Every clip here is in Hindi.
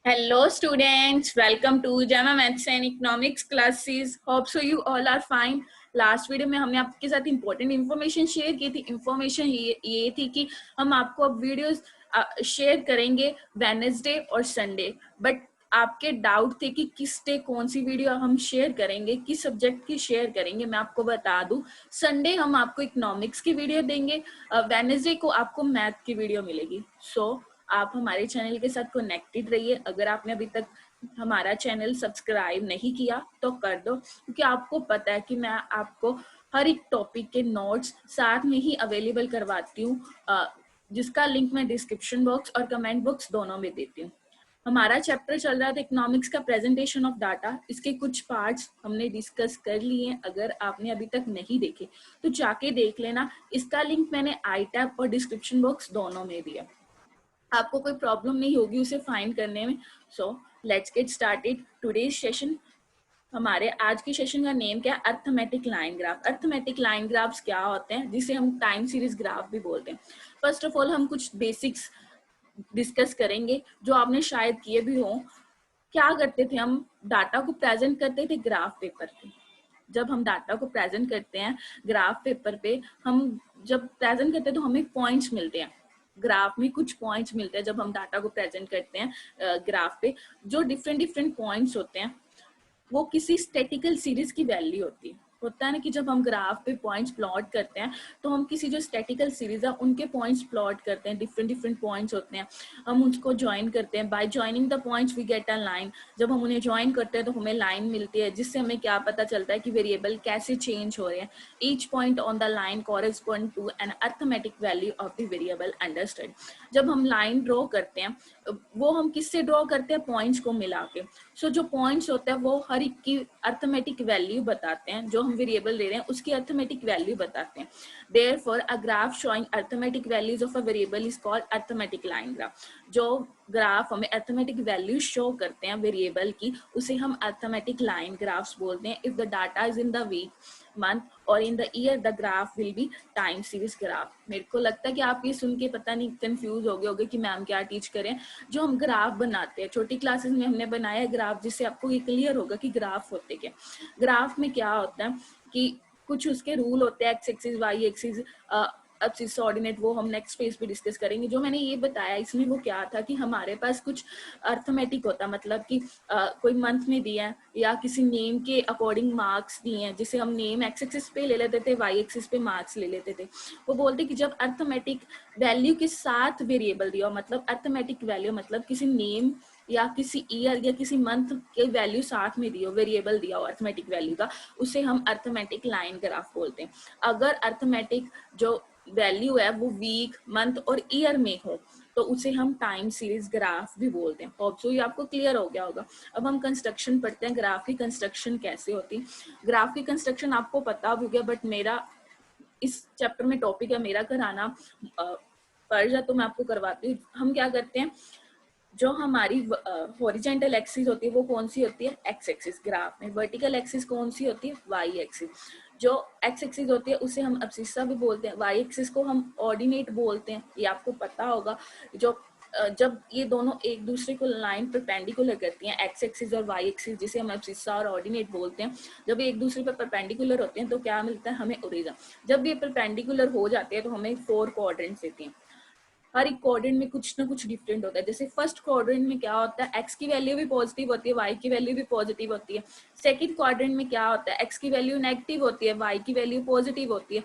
Hello students, welcome to JAMA Maths and Economics classes. Hope so you all are fine. Last video में हमने आपके साथ इंपॉर्टेंट इन्फॉर्मेशन शेयर की थी. इन्फॉर्मेशन ये थी कि हम आपको अब वीडियोस शेयर करेंगे वेडनेसडे और संडे. बट आपके डाउट थे कि किस डे कौन सी वीडियो हम शेयर करेंगे, किस सब्जेक्ट की शेयर करेंगे. मैं आपको बता दूं, संडे हम आपको इकोनॉमिक्स की वीडियो देंगे, वेडनेसडे को आपको मैथ की वीडियो मिलेगी. आप हमारे चैनल के साथ कनेक्टेड रहिए. अगर आपने अभी तक हमारा चैनल सब्सक्राइब नहीं किया तो कर दो, क्योंकि आपको पता है कि मैं आपको हर एक टॉपिक के नोट्स साथ में ही अवेलेबल करवाती हूँ, जिसका लिंक मैं डिस्क्रिप्शन बॉक्स और कमेंट बॉक्स दोनों में देती हूँ. हमारा चैप्टर चल रहा था इकोनॉमिक्स का प्रेजेंटेशन ऑफ डाटा. इसके कुछ पार्ट्स हमने डिस्कस कर लिए हैं. अगर आपने अभी तक नहीं देखे तो जाके देख लेना. इसका लिंक मैंने आई टैब और डिस्क्रिप्शन बॉक्स दोनों में दिया. आपको कोई प्रॉब्लम नहीं होगी उसे फाइंड करने में. So let's get started today's session. हमारे आज के सेशन का नेम क्या है? Arithmetic line graph. Arithmetic line graphs क्या होते हैं, जिसे हम टाइम सीरीज ग्राफ भी बोलते हैं. फर्स्ट ऑफ ऑल हम कुछ बेसिक्स डिस्कस करेंगे जो आपने शायद किए भी हो. क्या करते थे हम? डाटा को प्रेजेंट करते थे ग्राफ पेपर पे. जब हम डाटा को प्रेजेंट करते हैं ग्राफ पेपर पे, हम जब प्रेजेंट करते हैं तो हमें पॉइंट्स मिलते हैं. ग्राफ में कुछ पॉइंट्स मिलते हैं जब हम डाटा को प्रेजेंट करते हैं ग्राफ पे. जो डिफरेंट डिफरेंट पॉइंट्स होते हैं वो किसी स्टैटिकल सीरीज की वैल्यू होती है. होता है ना कि जब हम ग्राफ पे पॉइंट्स प्लॉट करते हैं तो हम किसी जो स्टैटिकल सीरीज है उनके पॉइंट्स प्लॉट करते हैं. डिफरेंट डिफरेंट पॉइंट्स होते हैं, हम उसको ज्वाइन करते हैं. By joining the points we get a line. जब हम उन्हें ज्वाइन करते हैं तो हमें लाइन मिलती है, जिससे हमें क्या पता चलता है कि वेरिएबल कैसे चेंज हो रहे हैं. Each point on the line correspond to an arithmetic value of the variable understood. जब हम लाइन ड्रॉ करते हैं वो हम किससे ड्रॉ करते हैं? पॉइंट्स को मिला के. सो जो पॉइंट्स होते हैं वो हर एक की अर्थमेटिक वैल्यू बताते हैं. जो हम वेरिएबल ले रहे हैं उसकी अर्थमेटिक वैल्यू बताते हैं. Therefore a graph showing arithmetic values of a variable is called arithmetic line graph. जो ग्राफ हमें अर्थमेटिक वैल्यू शो करते हैं वेरिएबल की, उसे हम अर्थमेटिक लाइन ग्राफ्स बोलते हैं. If the data is in the week, month और in the year, the graph will be time series graph. मेरे को लगता है कि आप ये सुन के पता नहीं कंफ्यूज हो गए होंगे कि मैम क्या टीच करें. जो हम ग्राफ बनाते हैं छोटी क्लासेस में हमने बनाया है ग्राफ, जिससे आपको ये क्लियर होगा कि ग्राफ होते क्या. ग्राफ में क्या होता है कि कुछ उसके रूल होते हैं, X axis Y axis abscissa ordinate. वो हम नेक्स्ट पेज पे डिस्कस करेंगे. जो मैंने ये बताया इसमें वो क्या था कि हमारे पास कुछ अर्थमेटिक होता, मतलब कि कोई मंथ में दिया है या किसी नेम के अकॉर्डिंग मार्क्स दिए हैं, जिसे हम नेम एक्स एक्सिस पे ले लेते थे, वाई एक्सिस पे मार्क्स ले लेते थे. वो बोलते कि जब अर्थमेटिक वैल्यू के साथ वेरिएबल दिया, मतलब अर्थमेटिक वैल्यू मतलब किसी नेम या किसी ईयर या किसी मंथ के वैल्यू साथ में दियो, वेरिएबल दिया हो अर्थमेटिक वैल्यू का, उसे हम अर्थमेटिक लाइन ग्राफ बोलते हैं. अगर अर्थमेटिक जो वैल्यू है वो वीक, मंथ और ईयर में हो तो उसे हम टाइम सीरीज ग्राफ भी बोलते हैं. होप सो ये आपको क्लियर हो गया होगा. अब हम कंस्ट्रक्शन पढ़ते हैं. ग्राफ की कंस्ट्रक्शन कैसे होती है? ग्राफ की कंस्ट्रक्शन आपको पता भी होगा, बट मेरा इस चैप्टर में टॉपिक है मेरा कराना फर्ज है, तो मैं आपको करवाती हूँ. हम क्या करते हैं, जो हमारी हॉरिजेंटल एक्सिस होती है वो कौन सी होती है? X axis. ग्राफ में वर्टिकल एक्सिस कौन सी होती है? Y axis. जो एक्स एक्सिस होती है उसे हम अब्सिस्सा भी बोलते हैं. वाई एक्सिस को हम ऑर्डिनेट बोलते हैं, ये आपको पता होगा. जो जब ये दोनों एक दूसरे को लाइन परपेंडिकुलर करती हैं, एक्स एक्सिस और वाई एक्सिस, जिसे हम अब्सिस्सा और ऑर्डिनेट बोलते हैं, जब ये एक दूसरे पर परपेंडिकुलर होते हैं तो क्या मिलता है? हमें ओरिजिन. जब ये परपेंडिकुलर हो जाते हैं तो हमें 4 क्वाड्रेंट्स देती हैं. हर एक क्वाड्रेंट में कुछ ना कुछ डिफरेंट होता है. जैसे फर्स्ट क्वाड्रेंट में क्या होता है? एक्स की वैल्यू भी पॉजिटिव होती है, वाई की वैल्यू भी पॉजिटिव होती है. सेकंड क्वाड्रेंट में क्या होता है? एक्स की वैल्यू नेगेटिव होती है, वाई की वैल्यू पॉजिटिव होती है.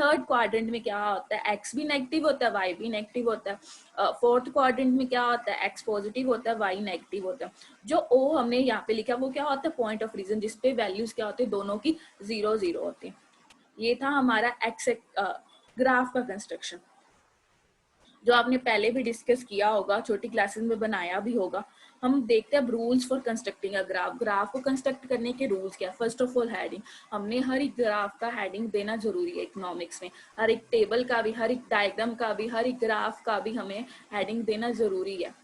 थर्ड क्वाड्रेंट में क्या होता है? एक्स भी नेगेटिव होता है, वाई भी नेगेटिव होता है. फोर्थ क्वाड्रेंट में क्या होता है? एक्स पॉजिटिव होता है, वाई नेगेटिव होता है. जो ओ हमने यहाँ पे लिखा वो क्या होता है? पॉइंट ऑफ रीजन, जिसपे वैल्यूज क्या होती है? दोनों की 0 0 होती है. ये था हमारा एक्स ग्राफ का कंस्ट्रक्शन, जो आपने पहले भी डिस्कस किया होगा, छोटी क्लासेस में बनाया भी होगा. हम देखते हैं rules for constructing a graph. Graph को कंस्ट्रक्ट करने के रूल्स क्या? First of all heading. हमने हर एक ग्राफ का हेडिंग देना जरूरी है इकोनॉमिक्स में. हर एक टेबल का भी, हर एक डायग्राम का भी, हर एक ग्राफ का भी हमें हेडिंग देना जरूरी है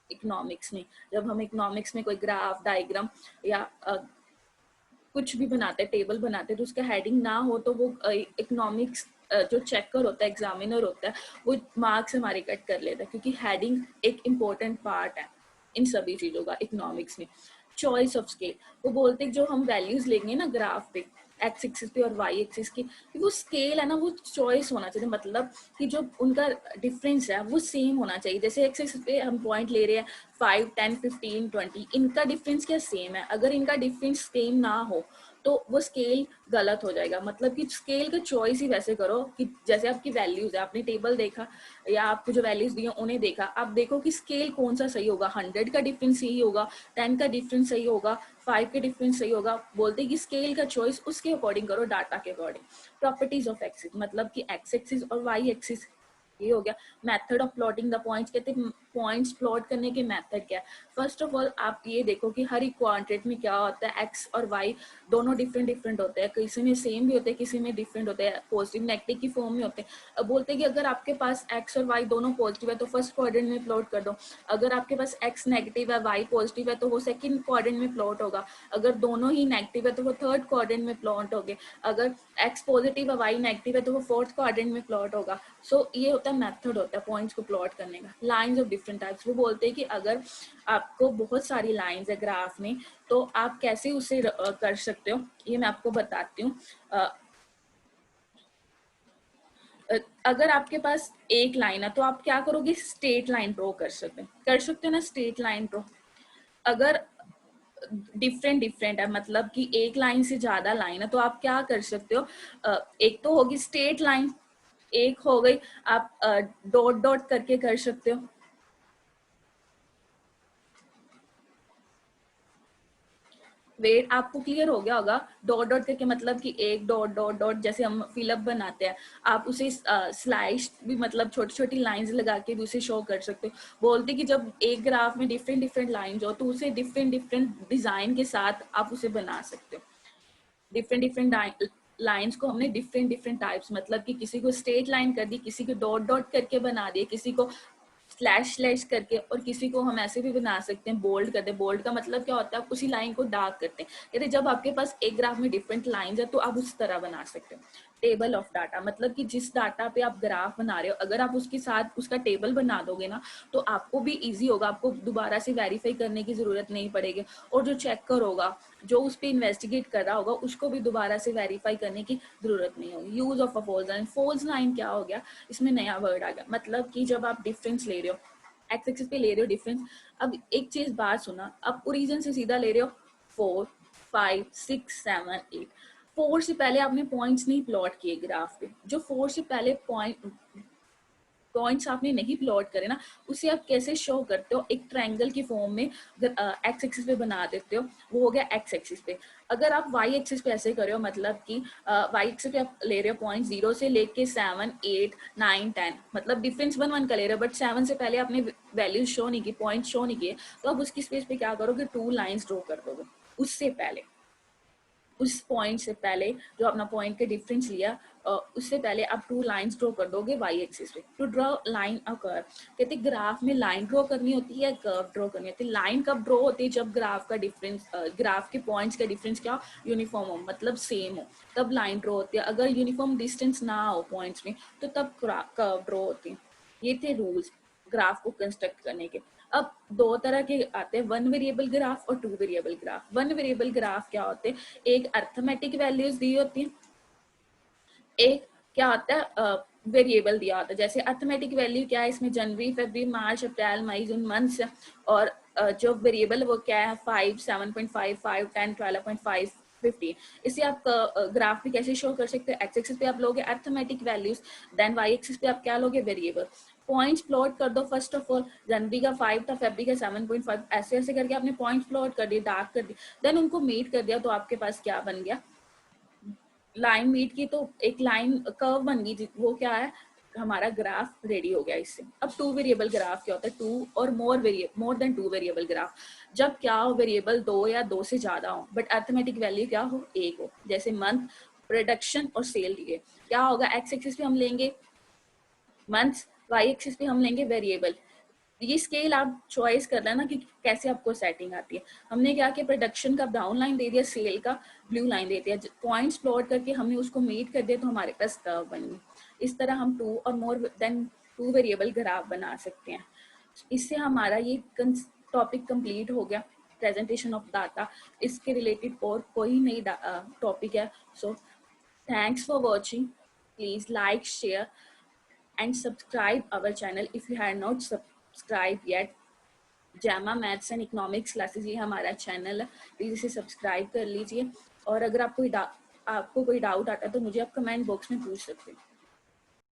इकोनॉमिक्स में. जब हम इकोनॉमिक्स में कोई ग्राफ, डायग्राम या कुछ भी बनाते हैं, टेबल बनाते हैं, तो उसका हेडिंग ना हो तो वो इकोनॉमिक्स जो चेकर होता है, एग्जामिनर होता है, वो मार्क्स हमारे कट कर लेता है, क्योंकि हेडिंग एक इम्पोर्टेंट पार्ट है. इन सभी चीजों का इकोनॉमिक्स में। चॉइस ऑफ स्केल, वो बोलते हैं जो हम वैल्यूज लेंगे ना ग्राफ पे एक्स एक्सिस पे और वाई एक्सिस की, वो स्केल है ना वो चॉइस होना चाहिए, मतलब कि जो उनका डिफरेंस है वो सेम होना चाहिए। जैसे एक्स एक्सिस पे हम पॉइंट ले रहे हैं 5, 10, 15, 20, इनका डिफरेंस क्या सेम है। अगर इनका डिफरेंस सेम ना हो तो वो स्केल गलत हो जाएगा। मतलब कि स्केल का चॉइस ही वैसे करो कि जैसे आपकी वैल्यूज है, आपने टेबल देखा या आपको जो वैल्यूज दी उन्हें देखा, आप देखो कि स्केल कौन सा सही होगा। 100 का डिफरेंस सही होगा, 10 का डिफरेंस सही होगा, 5 के डिफरेंस सही होगा। बोलते हैं कि स्केल का चॉइस उसके अकॉर्डिंग करो, डाटा के अकॉर्डिंग। प्रॉपर्टीज ऑफ एक्सिस, मतलब कि एक्स एक्सिस और वाई एक्सिस, ये हो गया। Method of plotting the points, कहते हैं पॉइंट्स प्लॉट करने के मेथड क्या है। फर्स्ट ऑफ ऑल आप ये देखो कि हर एक क्वाड्रेंट में क्या होता है, एक्स और वाई दोनों डिफरेंट डिफरेंट होते हैं, किसी में सेम भी होते हैं, किसी में डिफरेंट होते हैं, पॉजिटिव नेगेटिव की फॉर्म में होते हैं। अब बोलते हैं कि अगर आपके पास एक्स और वाई दोनों पॉजिटिव है तो फर्स्ट क्वाड्रेंट में प्लॉट कर दो। अगर आपके पास एक्स नेगेटिव है, वाई पॉजिटिव है, तो वो सेकंड क्वाड्रेंट में प्लॉट होगा। अगर दोनों ही नेगेटिव है तो वो थर्ड क्वाड्रेंट में प्लॉट होंगे। अगर एक्स पॉजिटिव है, वाई नेगेटिव है, तो वो फोर्थ क्वाड्रेंट में प्लॉट होगा। सो ये होता है मेथड होता है पॉइंट्स को प्लॉट करने का। लाइंस ऑफ डिफरेंट टाइप्स, वो बोलते हैं कि अगर आपको बहुत सारी लाइंस है ग्राफ में तो आप कैसे उसे कर सकते हो, ये मैं आपको बताती हूँ। अगर आपके पास एक लाइन है तो आप क्या करोगे, स्ट्रेट लाइन ड्रॉ कर सकते हो ना, स्ट्रेट लाइन ड्रॉ। अगर डिफरेंट डिफरेंट है, मतलब कि एक लाइन से ज्यादा लाइन है, तो आप क्या कर सकते हो, एक तो होगी स्ट्रेट लाइन, एक हो गई आप डॉट डॉट करके कर सकते हो। वेट आपको क्लियर हो गया होगा, डॉट डॉट करके मतलब कि एक डॉट डॉट डॉट, जैसे हम फिलअप बनाते हैं, आप उसे स्लाइस भी, मतलब छोटी छोटी लाइंस लगा के भी उसे शो कर सकते हो। बोलते कि जब एक ग्राफ में डिफरेंट डिफरेंट लाइंस हो तो उसे डिफरेंट डिफरेंट डिजाइन के साथ आप उसे बना सकते हो। डिफरेंट डिफरेंट लाइंस को हमने डिफरेंट डिफरेंट टाइप्स, मतलब कि किसी को स्ट्रेट लाइन कर दी, किसी को डॉट डॉट करके बना दिए, किसी को स्लैश स्लैश करके, और किसी को हम ऐसे भी बना सकते हैं बोल्ड करते हैं। बोल्ड का मतलब क्या होता है, आप उसी लाइन को डार्क करते हैं। कहते जब आपके पास एक ग्राफ में डिफरेंट लाइंस है तो आप उस तरह बना सकते हो। टेबल ऑफ डाटा, मतलब कि जिस डाटा पे आप ग्राफ बना रहे हो, अगर आप उसके साथ उसका टेबल बना दोगे ना तो आपको भी इजी होगा, आपको दोबारा से वेरीफाई करने की जरूरत नहीं पड़ेगी। और जो चेकर होगा, जो उस पर इन्वेस्टिगेट कर रहा होगा, उसको भी दोबारा से वेरीफाई करने की जरूरत नहीं होगी। Use of a false line, false line क्या हो गया, इसमें नया वर्ड आ गया, मतलब कि जब आप डिफरेंस ले रहे हो, एक्स एक्सिस पे ले रहे हो डिफरेंस। अब एक चीज बात सुना, अब ओरिजिन से सीधा ले रहे हो 4, 5, 6, 7, 8। 4 से पहले आपने पॉइंट्स नहीं प्लॉट किए ग्राफ पे, जो 4 से पहले पॉइंट्स आपने नहीं प्लॉट करे ना, उसे आप कैसे शो करते हो, एक ट्रायंगल की फॉर्म में एक्स एक्सिस पे बना देते हो, वो हो गया एक्स एक्सिस पे। अगर आप वाई एक्सिस पे ऐसे करे हो, मतलब कि वाई एक्सिस पे आप ले रहे हो पॉइंट 0 से लेके 7, 8, 9, 10, मतलब डिफरेंस 1 1 का ले रहे हो, बट 7 से पहले आपने वैल्यूज शो नहीं की, पॉइंट शो नहीं किए, तो आप उसकी स्पेस पे क्या करोगे, 2 लाइन्स ड्रॉ कर दोगे। उससे पहले, उस पॉइंट से पहले जो अपना पॉइंट के डिफरेंस लिया, उससे पहले आप 2 लाइंस ड्रॉ कर दोगे वाई एक्सिस पे। To draw line a curve, कहते ग्राफ में लाइन ड्रॉ करनी होती है, कर्व ड्रॉ करनी होती है। लाइन कब ड्रॉ होती है, जब ग्राफ का डिफरेंस, ग्राफ के पॉइंट्स का डिफरेंस क्या हो, यूनिफॉर्म हो, मतलब सेम हो, तब लाइन ड्रॉ होती है। अगर यूनिफॉर्म डिस्टेंस ना हो पॉइंट्स में तो तब कर्व ड्रॉ होती है। ये थे रूल्स ग्राफ को कंस्ट्रक्ट करने के। अब दो तरह के आते हैं, 1 वेरिएबल ग्राफ और 2 वेरिएबल ग्राफ। 1 वेरिएबल ग्राफ क्या होते हैं, एक अर्थमेटिक वैल्यूज दी होती हैं, एक क्या होता है वेरिएबल दिया होता है। जैसे अर्थमेटिक वैल्यू क्या है, इसमें जनवरी, फरवरी, मार्च, अप्रैल, मई, जून मंथ्स है। और जो वेरिएबल वो क्या है, 5, 7.5, 5, 10, 12.5, 15। इसे आप ग्राफ में कैसे शो कर सकते हैं, एक्स एक्सिस पे आप लोगे arithmetic values, then Y axis पे आप क्या लोगे, वेरिएबल। पॉइंट्स प्लॉट कर दो। फर्स्ट ऑफ ऑल जनवरी का 5 था, फरवरी का 7.5, ऐसे ऐसे करके आपने पॉइंट्स प्लॉट कर दिए, डार्क कर दिए, देन उनको मीट कर दिया, तो आपके पास क्या बन गया, लाइन मीट की, तो एक लाइन कर्व बन गई, वो क्या है, हमारा ग्राफ रेडी हो गया इससे। अब 2 वेरिएबल ग्राफ क्या होता है, 2 और मोर देन 2 वेरिएबल ग्राफ, जब क्या हो, वेरिएबल 2 या 2 से ज्यादा हो बट अर्थमेटिक वैल्यू क्या हो, 1 हो। जैसे मंथ, प्रोडक्शन और सेल दिए, क्या होगा, एक्स एक्सिस पे हम लेंगे मंथ्स, वाई एक्सिस पे हम लेंगे वेरिएबल। ये स्केल आप चॉइस कर लेना कि कैसे आपको सेटिंग आती है। हमने क्या किया, प्रोडक्शन का ब्राउन लाइन दे दिया, सेल का ब्लू लाइन दे दिया, पॉइंट्स प्लॉट करके हमने उसको मीट कर दिया, तो हमारे पास कर्व बन गई। इस तरह हम 2 और मोर देन 2 वेरिएबल ग्राफ बना सकते हैं। इससे हमारा ये टॉपिक कंप्लीट हो गया, प्रेजेंटेशन ऑफ डाटा। इसके रिलेटेड और कोई नई टॉपिक है। So thanks for watching, please like, share and subscribe our channel if you had not subscribed yet। जैमा मैथ्स एंड इकोनॉमिक्स क्लासेस ये हमारा चैनल है, प्लीज इसे सब्सक्राइब कर लीजिए। और अगर आपको कोई डाउट आता है तो मुझे आप कमेंट बॉक्स में पूछ सकते हैं।